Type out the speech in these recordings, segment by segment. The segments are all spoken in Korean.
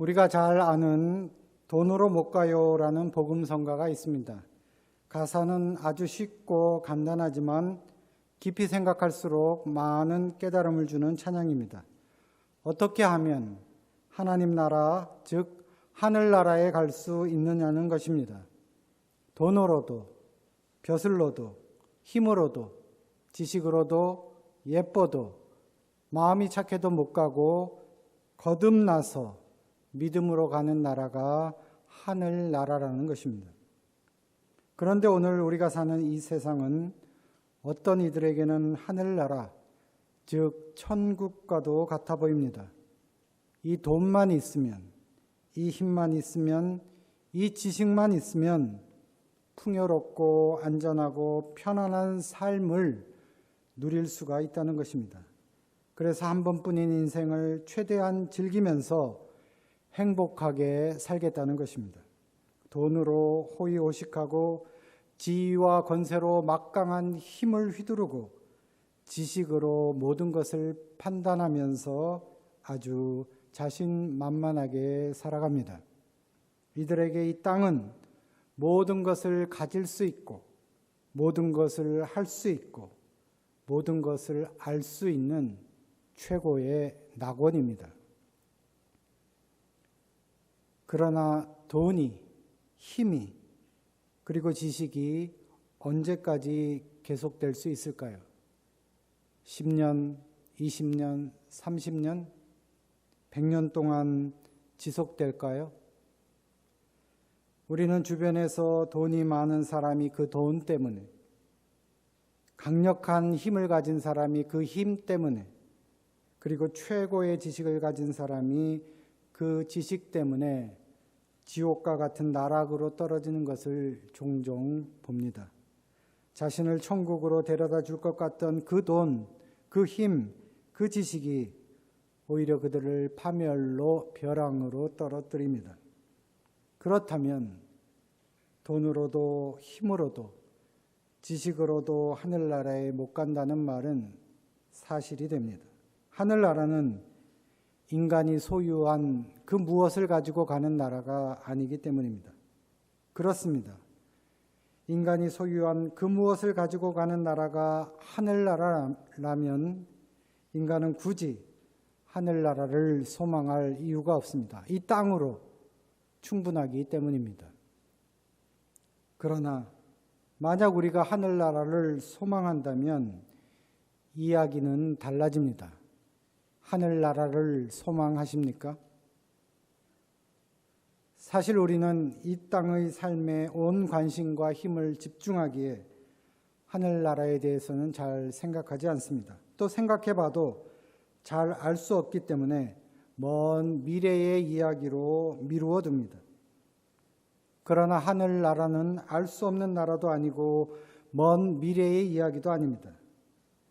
우리가 잘 아는 돈으로 못 가요라는 복음성가가 있습니다. 가사는 아주 쉽고 간단하지만 깊이 생각할수록 많은 깨달음을 주는 찬양입니다. 어떻게 하면 하나님 나라, 즉 하늘나라에 갈 수 있느냐는 것입니다. 돈으로도, 벼슬로도, 힘으로도, 지식으로도, 예뻐도, 마음이 착해도 못 가고 거듭나서 믿음으로 가는 나라가 하늘나라라는 것입니다. 그런데 오늘 우리가 사는 이 세상은 어떤 이들에게는 하늘나라, 즉 천국과도 같아 보입니다. 이 돈만 있으면, 이 힘만 있으면, 이 지식만 있으면 풍요롭고 안전하고 편안한 삶을 누릴 수가 있다는 것입니다. 그래서 한 번뿐인 인생을 최대한 즐기면서 행복하게 살겠다는 것입니다. 돈으로 호의호식하고 지위와 권세로 막강한 힘을 휘두르고 지식으로 모든 것을 판단하면서 아주 자신만만하게 살아갑니다. 이들에게 이 땅은 모든 것을 가질 수 있고 모든 것을 할 수 있고 모든 것을 알 수 있는 최고의 낙원입니다. 그러나 돈이, 힘이, 그리고 지식이 언제까지 계속될 수 있을까요? 10년, 20년, 30년, 100년 동안 지속될까요? 우리는 주변에서 돈이 많은 사람이 그 돈 때문에, 강력한 힘을 가진 사람이 그 힘 때문에, 그리고 최고의 지식을 가진 사람이 그 지식 때문에 지옥과 같은 나락으로 떨어지는 것을 종종 봅니다. 자신을 천국으로 데려다 줄 것 같던 그 돈, 그 힘, 그 지식이 오히려 그들을 파멸로 벼랑으로 떨어뜨립니다. 그렇다면 돈으로도 힘으로도 지식으로도 하늘나라에 못 간다는 말은 사실이 됩니다. 하늘나라는 인간이 소유한 그 무엇을 가지고 가는 나라가 아니기 때문입니다. 그렇습니다. 인간이 소유한 그 무엇을 가지고 가는 나라가 하늘나라라면 인간은 굳이 하늘나라를 소망할 이유가 없습니다. 이 땅으로 충분하기 때문입니다. 그러나 만약 우리가 하늘나라를 소망한다면 이야기는 달라집니다. 하늘나라를 소망하십니까? 사실 우리는 이 땅의 삶에 온 관심과 힘을 집중하기에 하늘나라에 대해서는 잘 생각하지 않습니다. 또 생각해봐도 잘 알 수 없기 때문에 먼 미래의 이야기로 미루어 둡니다. 그러나 하늘나라는 알 수 없는 나라도 아니고 먼 미래의 이야기도 아닙니다.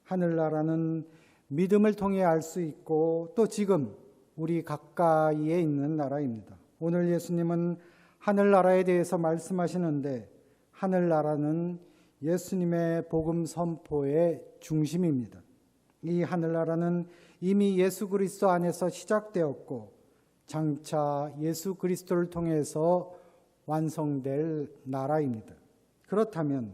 하늘나라는 믿음을 통해 알 수 있고 또 지금 우리 가까이에 있는 나라입니다. 오늘 예수님은 하늘나라에 대해서 말씀하시는데 하늘나라는 예수님의 복음 선포의 중심입니다. 이 하늘나라는 이미 예수 그리스도 안에서 시작되었고 장차 예수 그리스도를 통해서 완성될 나라입니다. 그렇다면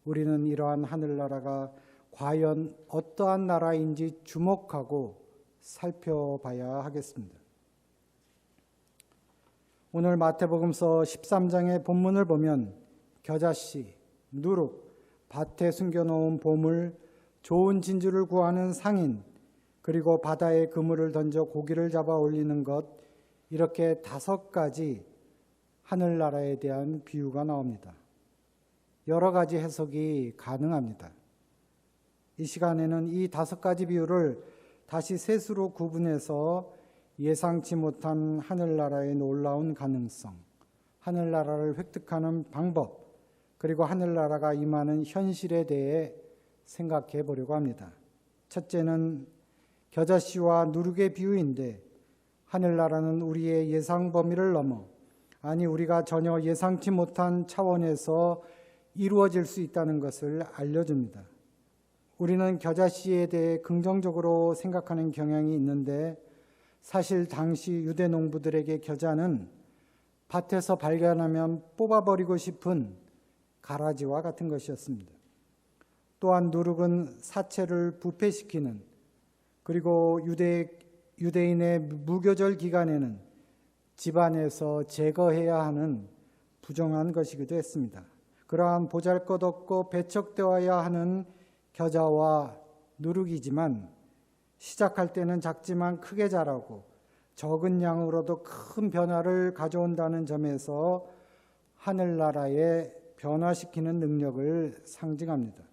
우리는 이러한 하늘나라가 과연 어떠한 나라인지 주목하고 살펴봐야 하겠습니다. 오늘 마태복음서 13장의 본문을 보면 겨자씨, 누룩, 밭에 숨겨놓은 보물, 좋은 진주를 구하는 상인, 그리고 바다에 그물을 던져 고기를 잡아 올리는 것, 이렇게 5가지 하늘나라에 대한 비유가 나옵니다. 여러 가지 해석이 가능합니다. 이 시간에는 이 5가지 비유를 다시 셋으로 구분해서 예상치 못한 하늘나라의 놀라운 가능성, 하늘나라를 획득하는 방법, 그리고 하늘나라가 임하는 현실에 대해 생각해 보려고 합니다. 첫째는 겨자씨와 누룩의 비유인데 하늘나라는 우리의 예상 범위를 넘어 아니 우리가 전혀 예상치 못한 차원에서 이루어질 수 있다는 것을 알려줍니다. 우리는 겨자씨에 대해 긍정적으로 생각하는 경향이 있는데 사실 당시 유대 농부들에게 겨자는 밭에서 발견하면 뽑아버리고 싶은 가라지와 같은 것이었습니다. 또한 누룩은 사체를 부패시키는, 그리고 유대인의 무교절 기간에는 집안에서 제거해야 하는 부정한 것이기도 했습니다. 그러한 보잘것없고 배척되어야 하는 겨자와 누룩이지만 시작할 때는 작지만 크게 자라고 적은 양으로도 큰 변화를 가져온다는 점에서 하늘나라에 변화시키는 능력을 상징합니다.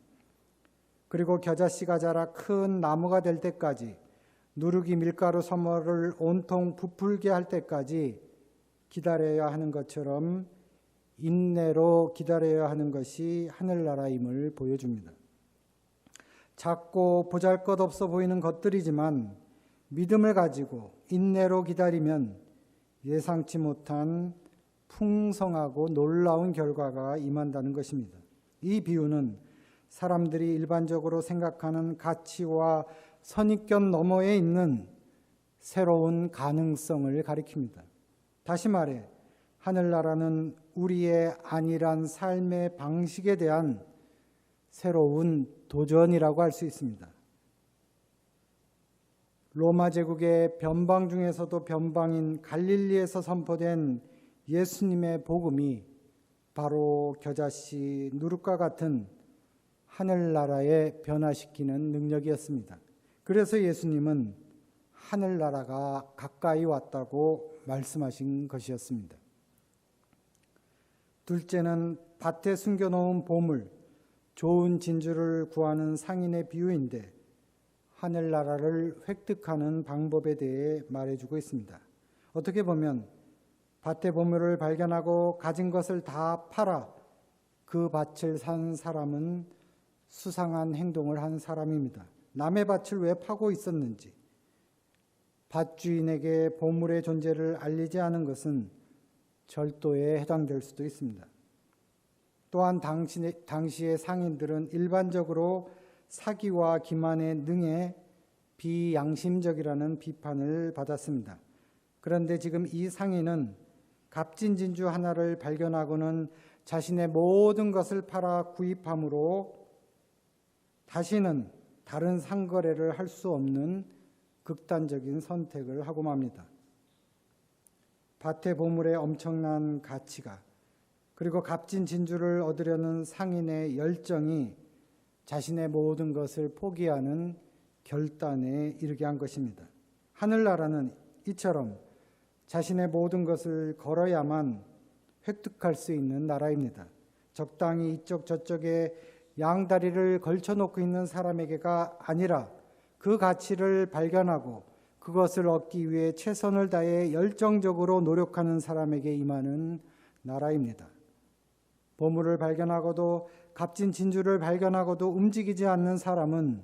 그리고 겨자씨가 자라 큰 나무가 될 때까지, 누룩이 밀가루 서머를 온통 부풀게 할 때까지 기다려야 하는 것처럼 인내로 기다려야 하는 것이 하늘나라임을 보여줍니다. 작고 보잘것없어 보이는 것들이지만 믿음을 가지고 인내로 기다리면 예상치 못한 풍성하고 놀라운 결과가 임한다는 것입니다. 이 비유는 사람들이 일반적으로 생각하는 가치와 선입견 너머에 있는 새로운 가능성을 가리킵니다. 다시 말해 하늘나라는 우리의 안일한 삶의 방식에 대한 새로운 도전이라고 할 수 있습니다. 로마 제국의 변방 중에서도 변방인 갈릴리에서 선포된 예수님의 복음이 바로 겨자씨 누룩과 같은 하늘나라에 변화시키는 능력이었습니다. 그래서 예수님은 하늘나라가 가까이 왔다고 말씀하신 것이었습니다. 둘째는 밭에 숨겨놓은 보물, 좋은 진주를 구하는 상인의 비유인데 하늘나라를 획득하는 방법에 대해 말해주고 있습니다. 어떻게 보면 밭의 보물을 발견하고 가진 것을 다 팔아 그 밭을 산 사람은 수상한 행동을 한 사람입니다. 남의 밭을 왜 파고 있었는지, 밭 주인에게 보물의 존재를 알리지 않은 것은 절도에 해당될 수도 있습니다. 또한 당시의 상인들은 일반적으로 사기와 기만에 능해 비양심적이라는 비판을 받았습니다. 그런데 지금 이 상인은 값진 진주 하나를 발견하고는 자신의 모든 것을 팔아 구입함으로 다시는 다른 상거래를 할 수 없는 극단적인 선택을 하고 맙니다. 밭의 보물의 엄청난 가치가, 그리고 값진 진주를 얻으려는 상인의 열정이 자신의 모든 것을 포기하는 결단에 이르게 한 것입니다. 하늘나라는 이처럼 자신의 모든 것을 걸어야만 획득할 수 있는 나라입니다. 적당히 이쪽 저쪽에 양다리를 걸쳐놓고 있는 사람에게가 아니라 그 가치를 발견하고 그것을 얻기 위해 최선을 다해 열정적으로 노력하는 사람에게 임하는 나라입니다. 보물을 발견하고도 값진 진주를 발견하고도 움직이지 않는 사람은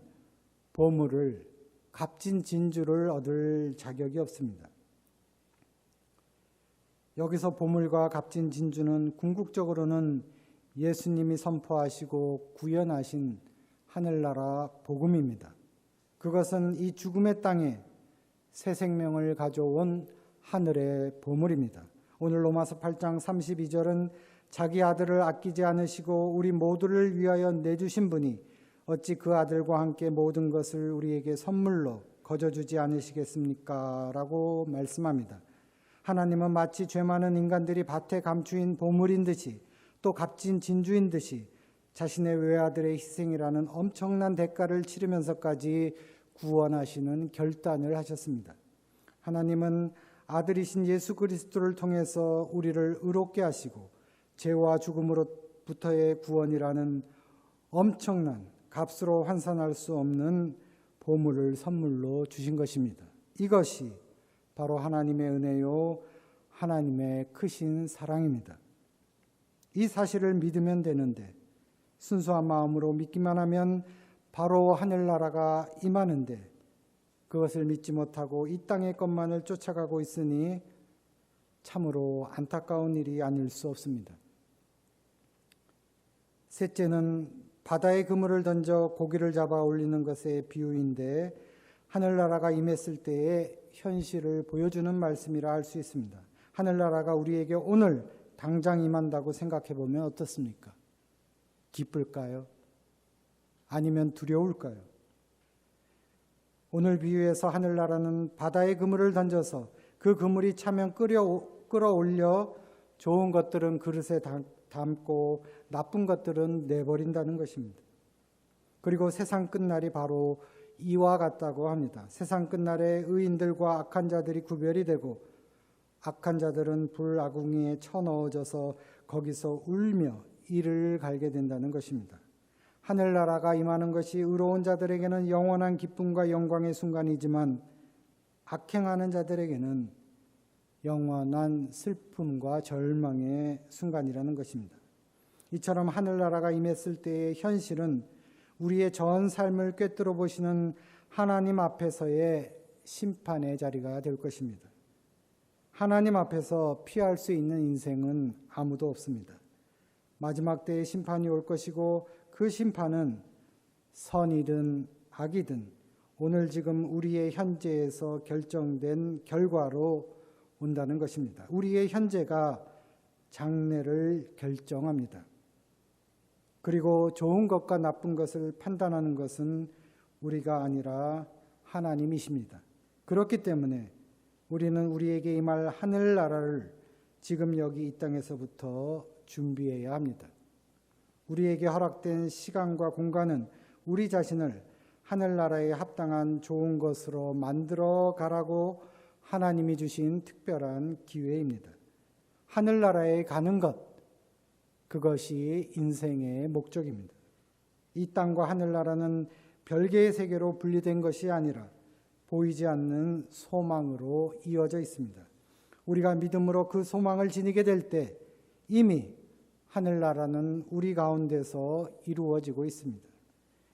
보물을, 값진 진주를 얻을 자격이 없습니다. 여기서 보물과 값진 진주는 궁극적으로는 예수님이 선포하시고 구현하신 하늘나라 복음입니다. 그것은 이 죽음의 땅에 새 생명을 가져온 하늘의 보물입니다. 오늘 로마서 8장 32절은 자기 아들을 아끼지 않으시고 우리 모두를 위하여 내주신 분이 어찌 그 아들과 함께 모든 것을 우리에게 선물로 거저주지 않으시겠습니까? 라고 말씀합니다. 하나님은 마치 죄 많은 인간들이 밭에 감추인 보물인 듯이, 또 값진 진주인 듯이 자신의 외아들의 희생이라는 엄청난 대가를 치르면서까지 구원하시는 결단을 하셨습니다. 하나님은 아들이신 예수 그리스도를 통해서 우리를 의롭게 하시고 죄와 죽음으로부터의 구원이라는 엄청난 값으로 환산할 수 없는 보물을 선물로 주신 것입니다. 이것이 바로 하나님의 은혜요, 하나님의 크신 사랑입니다. 이 사실을 믿으면 되는데 순수한 마음으로 믿기만 하면 바로 하늘나라가 임하는데 그것을 믿지 못하고 이 땅의 것만을 쫓아가고 있으니 참으로 안타까운 일이 아닐 수 없습니다. 셋째는 바다에 그물을 던져 고기를 잡아 올리는 것의 비유인데 하늘나라가 임했을 때의 현실을 보여주는 말씀이라 할 수 있습니다. 하늘나라가 우리에게 오늘 당장 임한다고 생각해 보면 어떻습니까? 기쁠까요? 아니면 두려울까요? 오늘 비유에서 하늘나라는 바다에 그물을 던져서 그 그물이 차면 끌어올려 좋은 것들은 그릇에 담고 나쁜 것들은 내버린다는 것입니다. 그리고 세상 끝날이 바로 이와 같다고 합니다. 세상 끝날에 의인들과 악한 자들이 구별이 되고 악한 자들은 불아궁이에 쳐넣어져서 거기서 울며 이를 갈게 된다는 것입니다. 하늘나라가 임하는 것이 의로운 자들에게는 영원한 기쁨과 영광의 순간이지만 악행하는 자들에게는 영원한 슬픔과 절망의 순간이라는 것입니다. 이처럼 하늘나라가 임했을 때의 현실은 우리의 전 삶을 꿰뚫어 보시는 하나님 앞에서의 심판의 자리가 될 것입니다. 하나님 앞에서 피할 수 있는 인생은 아무도 없습니다. 마지막 때에 심판이 올 것이고 그 심판은 선이든 악이든 오늘 지금 우리의 현재에서 결정된 결과로 온다는 것입니다. 우리의 현재가 장래를 결정합니다. 그리고 좋은 것과 나쁜 것을 판단하는 것은 우리가 아니라 하나님이십니다. 그렇기 때문에 우리는 우리에게 임할 하늘나라를 지금 여기 이 땅에서부터 준비해야 합니다. 우리에게 허락된 시간과 공간은 우리 자신을 하늘나라에 합당한 좋은 것으로 만들어 가라고 하나님이 주신 특별한 기회입니다. 하늘나라에 가는 것, 그것이 인생의 목적입니다. 이 땅과 하늘나라는 별개의 세계로 분리된 것이 아니라 보이지 않는 소망으로 이어져 있습니다. 우리가 믿음으로 그 소망을 지니게 될 때 이미 하늘나라는 우리 가운데서 이루어지고 있습니다.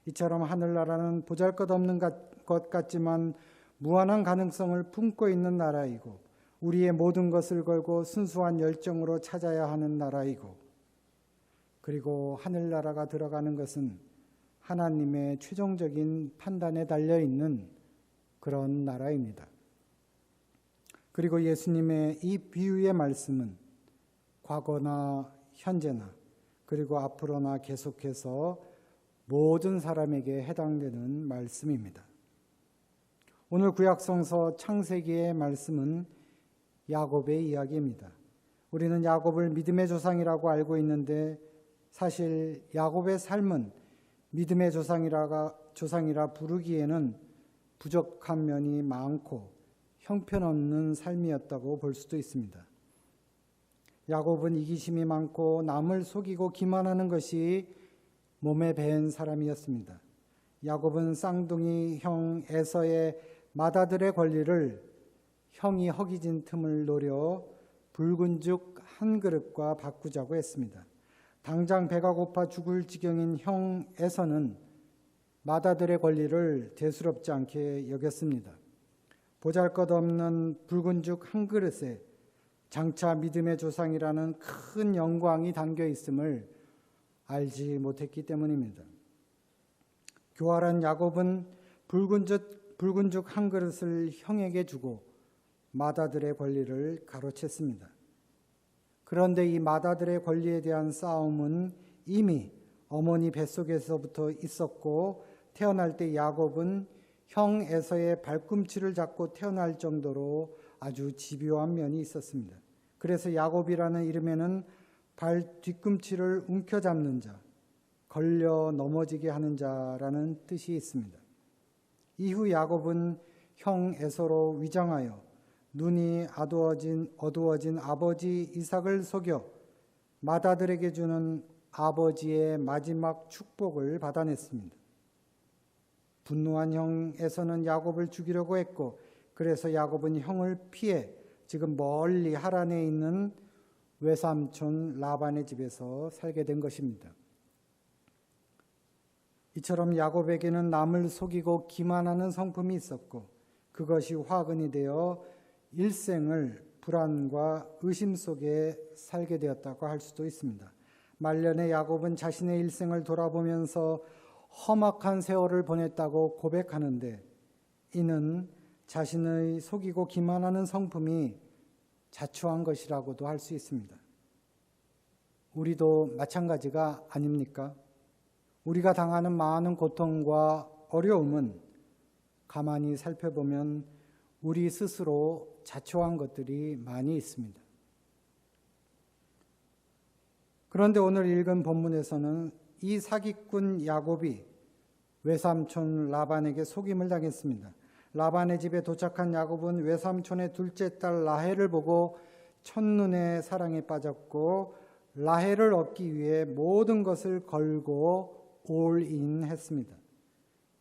이처럼 하늘나라는 보잘것없는 것 같지만 무한한 가능성을 품고 있는 나라이고 우리의 모든 것을 걸고 순수한 열정으로 찾아야 하는 나라이고 그리고 하늘나라가 들어가는 것은 하나님의 최종적인 판단에 달려있는 그런 나라입니다. 그리고 예수님의 이 비유의 말씀은 과거나 현재나 그리고 앞으로나 계속해서 모든 사람에게 해당되는 말씀입니다. 오늘 구약성서 창세기의 말씀은 야곱의 이야기입니다. 우리는 야곱을 믿음의 조상이라고 알고 있는데 사실 야곱의 삶은 믿음의 조상이라 부르기에는 부족한 면이 많고 형편없는 삶이었다고 볼 수도 있습니다. 야곱은 이기심이 많고 남을 속이고 기만하는 것이 몸에 배은 사람이었습니다. 야곱은 쌍둥이 형 에서의 맏아들의 권리를 형이 허기진 틈을 노려 붉은 죽 한 그릇과 바꾸자고 했습니다. 당장 배가 고파 죽을 지경인 형 에서는 맏아들의 권리를 대수롭지 않게 여겼습니다. 보잘것없는 붉은 죽 한 그릇에 장차 믿음의 조상이라는 큰 영광이 담겨 있음을 알지 못했기 때문입니다. 교활한 야곱은 붉은 죽 한 그릇을 형에게 주고 맏아들의 권리를 가로챘습니다. 그런데 이 맏아들의 권리에 대한 싸움은 이미 어머니 뱃속에서부터 있었고 태어날 때 야곱은 형 에서의 발꿈치를 잡고 태어날 정도로 아주 집요한 면이 있었습니다. 그래서 야곱이라는 이름에는 발 뒤꿈치를 움켜잡는 자, 걸려 넘어지게 하는 자라는 뜻이 있습니다. 이후 야곱은 형 에서로 위장하여 눈이 어두워진 아버지 이삭을 속여 맏아들에게 주는 아버지의 마지막 축복을 받아냈습니다. 분노한 형 에서는 야곱을 죽이려고 했고 그래서 야곱은 형을 피해 지금 멀리 하란에 있는 외삼촌 라반의 집에서 살게 된 것입니다. 이처럼 야곱에게는 남을 속이고 기만하는 성품이 있었고 그것이 화근이 되어 일생을 불안과 의심 속에 살게 되었다고 할 수도 있습니다. 말년에 야곱은 자신의 일생을 돌아보면서 험악한 세월을 보냈다고 고백하는데 이는 자신의 속이고 기만하는 성품이 자초한 것이라고도 할 수 있습니다. 우리도 마찬가지가 아닙니까? 우리가 당하는 많은 고통과 어려움은 가만히 살펴보면 우리 스스로 자초한 것들이 많이 있습니다. 그런데 오늘 읽은 본문에서는 이 사기꾼 야곱이 외삼촌 라반에게 속임을 당했습니다. 라반의 집에 도착한 야곱은 외삼촌의 둘째 딸 라헬을 보고 첫눈에 사랑에 빠졌고 라헬을 얻기 위해 모든 것을 걸고 올인했습니다.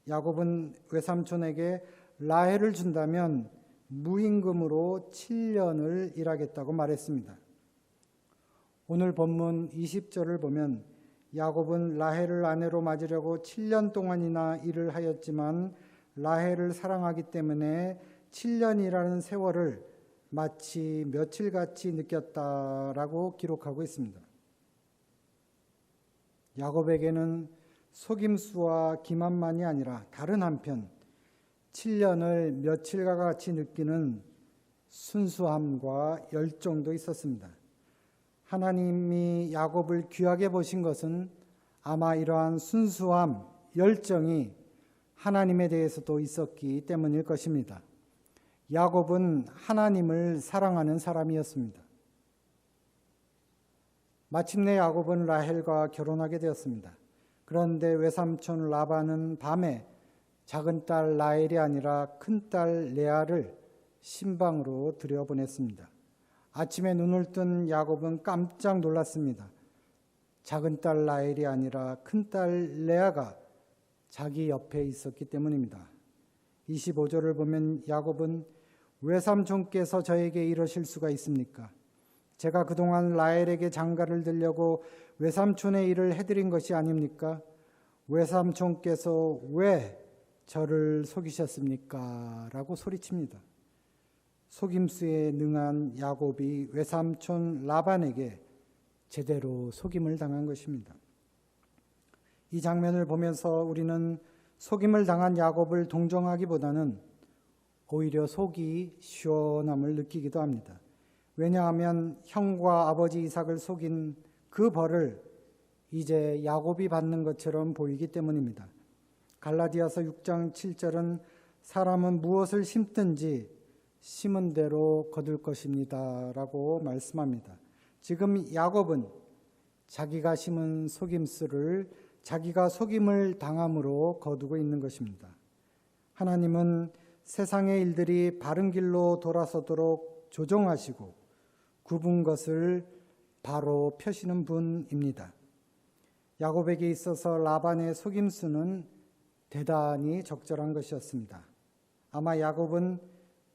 야곱은 외삼촌에게 라헬을 준다면 무임금으로 7년을 일하겠다고 말했습니다. 오늘 본문 20절을 보면 야곱은 라헬을 아내로 맞으려고 7년 동안이나 일을 하였지만 라헬을 사랑하기 때문에 7년이라는 세월을 마치 며칠같이 느꼈다라고 기록하고 있습니다. 야곱에게는 속임수와 기만만이 아니라 다른 한편 7년을 며칠과 같이 느끼는 순수함과 열정도 있었습니다. 하나님이 야곱을 귀하게 보신 것은 아마 이러한 순수함, 열정이 하나님에 대해서도 있었기 때문일 것입니다. 야곱은 하나님을 사랑하는 사람이었습니다. 마침내 야곱은 라헬과 결혼하게 되었습니다. 그런데 외삼촌 라반은 밤에 작은 딸 라헬이 아니라 큰 딸 레아를 신방으로 들여보냈습니다. 아침에 눈을 뜬 야곱은 깜짝 놀랐습니다. 작은 딸 라헬이 아니라 큰 딸 레아가 자기 옆에 있었기 때문입니다. 25절을 보면 야곱은 외삼촌께서 저에게 이러실 수가 있습니까? 제가 그동안 라헬에게 장가를 들려고 외삼촌의 일을 해드린 것이 아닙니까? 외삼촌께서 왜 저를 속이셨습니까? 라고 소리칩니다. 속임수에 능한 야곱이 외삼촌 라반에게 제대로 속임을 당한 것입니다. 이 장면을 보면서 우리는 속임을 당한 야곱을 동정하기보다는 오히려 속이 시원함을 느끼기도 합니다. 왜냐하면 형과 아버지 이삭을 속인 그 벌을 이제 야곱이 받는 것처럼 보이기 때문입니다. 갈라디아서 6장 7절은 사람은 무엇을 심든지 심은 대로 거둘 것입니다 라고 말씀합니다. 지금 야곱은 자기가 심은 속임수를 자기가 속임을 당함으로 거두고 있는 것입니다. 하나님은 세상의 일들이 바른 길로 돌아서도록 조정하시고 굽은 것을 바로 펴시는 분입니다. 야곱에게 있어서 라반의 속임수는 대단히 적절한 것이었습니다. 아마 야곱은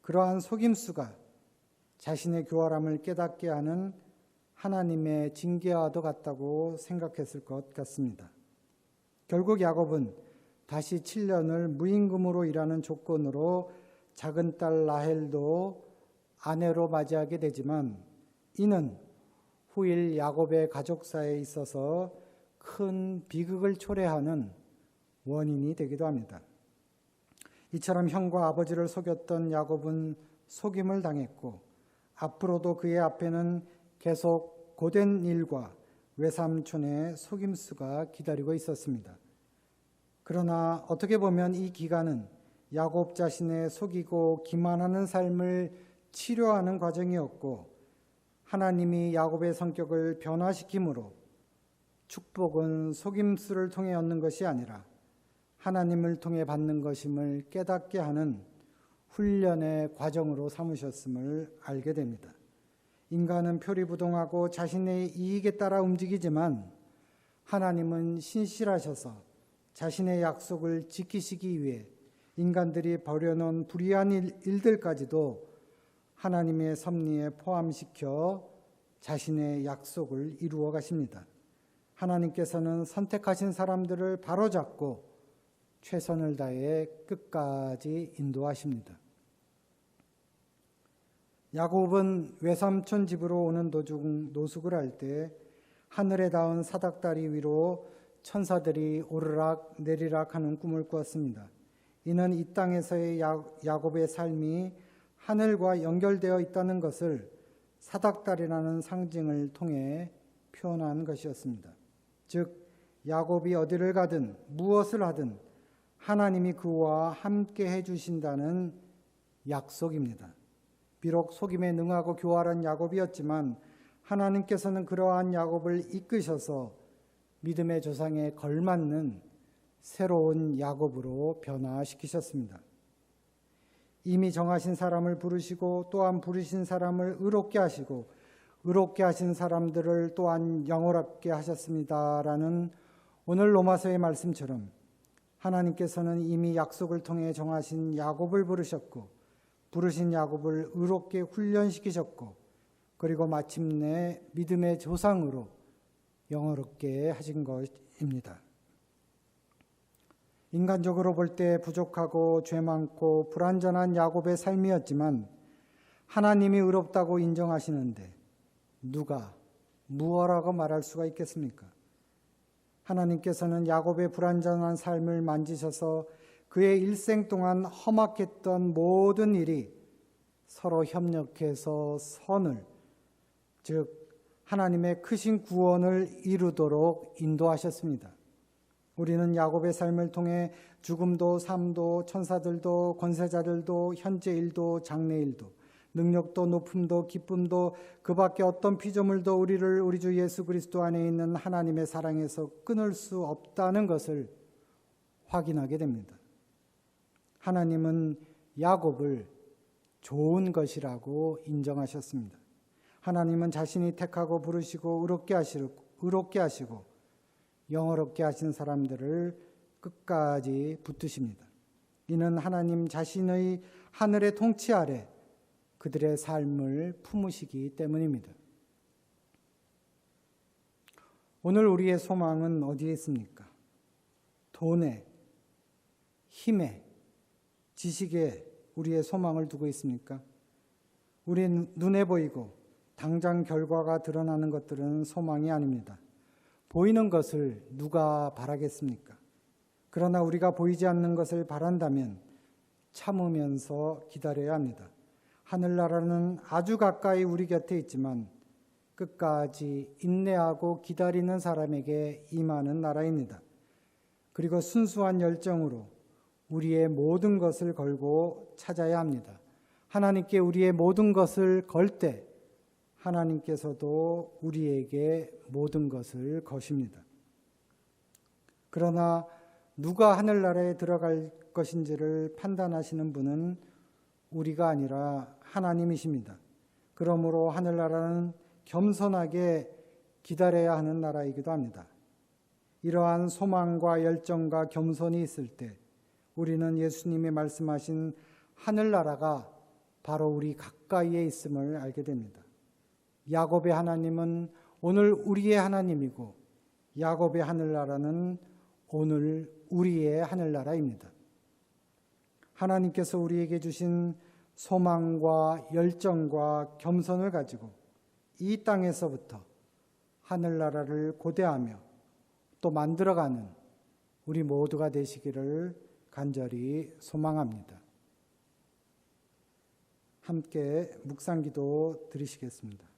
그러한 속임수가 자신의 교활함을 깨닫게 하는 하나님의 징계와도 같다고 생각했을 것 같습니다. 결국 야곱은 다시 7년을 무임금으로 일하는 조건으로 작은 딸 라헬도 아내로 맞이하게 되지만 이는 후일 야곱의 가족사에 있어서 큰 비극을 초래하는 원인이 되기도 합니다. 이처럼 형과 아버지를 속였던 야곱은 속임을 당했고 앞으로도 그의 앞에는 계속 고된 일과 외삼촌의 속임수가 기다리고 있었습니다. 그러나 어떻게 보면 이 기간은 야곱 자신의 속이고 기만하는 삶을 치료하는 과정이었고 하나님이 야곱의 성격을 변화시키므로 축복은 속임수를 통해 얻는 것이 아니라 하나님을 통해 받는 것임을 깨닫게 하는 훈련의 과정으로 삼으셨음을 알게 됩니다. 인간은 표리부동하고 자신의 이익에 따라 움직이지만 하나님은 신실하셔서 자신의 약속을 지키시기 위해 인간들이 버려놓은 불의한 일들까지도 하나님의 섭리에 포함시켜 자신의 약속을 이루어 가십니다. 하나님께서는 선택하신 사람들을 바로잡고 최선을 다해 끝까지 인도하십니다. 야곱은 외삼촌 집으로 오는 도중 노숙을 할 때 하늘에 닿은 사닥다리 위로 천사들이 오르락 내리락 하는 꿈을 꾸었습니다. 이는 이 땅에서의 야곱의 삶이 하늘과 연결되어 있다는 것을 사닥다리라는 상징을 통해 표현한 것이었습니다. 즉 야곱이 어디를 가든 무엇을 하든 하나님이 그와 함께 해주신다는 약속입니다. 비록 속임에 능하고 교활한 야곱이었지만 하나님께서는 그러한 야곱을 이끄셔서 믿음의 조상에 걸맞는 새로운 야곱으로 변화시키셨습니다. 이미 정하신 사람을 부르시고 또한 부르신 사람을 의롭게 하시고 의롭게 하신 사람들을 또한 영원롭게 하셨습니다라는 오늘 로마서의 말씀처럼 하나님께서는 이미 약속을 통해 정하신 야곱을 부르셨고 부르신 야곱을 의롭게 훈련시키셨고 그리고 마침내 믿음의 조상으로 영원롭게 하신 것입니다. 인간적으로 볼 때 부족하고 죄 많고 불완전한 야곱의 삶이었지만 하나님이 의롭다고 인정하시는데 누가 무엇라고 말할 수가 있겠습니까? 하나님께서는 야곱의 불완전한 삶을 만지셔서 그의 일생 동안 험악했던 모든 일이 서로 협력해서 선을, 즉 하나님의 크신 구원을 이루도록 인도하셨습니다. 우리는 야곱의 삶을 통해 죽음도 삶도 천사들도 권세자들도 현재 일도 장래 일도 능력도 높음도 기쁨도 그 밖에 어떤 피조물도 우리를 우리 주 예수 그리스도 안에 있는 하나님의 사랑에서 끊을 수 없다는 것을 확인하게 됩니다. 하나님은 야곱을 좋은 것이라고 인정하셨습니다. 하나님은 자신이 택하고 부르시고 의롭게 하시고 영원롭게 하신 사람들을 끝까지 붙드십니다. 이는 하나님 자신의 하늘의 통치 아래 그들의 삶을 품으시기 때문입니다. 오늘 우리의 소망은 어디에 있습니까? 돈에, 힘에, 지식에 우리의 소망을 두고 있습니까? 우리 눈에 보이고 당장 결과가 드러나는 것들은 소망이 아닙니다. 보이는 것을 누가 바라겠습니까? 그러나 우리가 보이지 않는 것을 바란다면 참으면서 기다려야 합니다. 하늘나라는 아주 가까이 우리 곁에 있지만 끝까지 인내하고 기다리는 사람에게 임하는 나라입니다. 그리고 순수한 열정으로 우리의 모든 것을 걸고 찾아야 합니다. 하나님께 우리의 모든 것을 걸 때 하나님께서도 우리에게 모든 것을 거십니다. 그러나 누가 하늘나라에 들어갈 것인지를 판단하시는 분은 우리가 아니라 하나님이십니다. 그러므로 하늘나라는 겸손하게 기다려야 하는 나라이기도 합니다. 이러한 소망과 열정과 겸손이 있을 때 우리는 예수님이 말씀하신 하늘나라가 바로 우리 가까이에 있음을 알게 됩니다. 야곱의 하나님은 오늘 우리의 하나님이고 야곱의 하늘나라는 오늘 우리의 하늘나라입니다. 하나님께서 우리에게 주신 소망과 열정과 겸손을 가지고 이 땅에서부터 하늘나라를 고대하며 또 만들어가는 우리 모두가 되시기를 간절히 소망합니다. 함께 묵상기도 드리시겠습니다.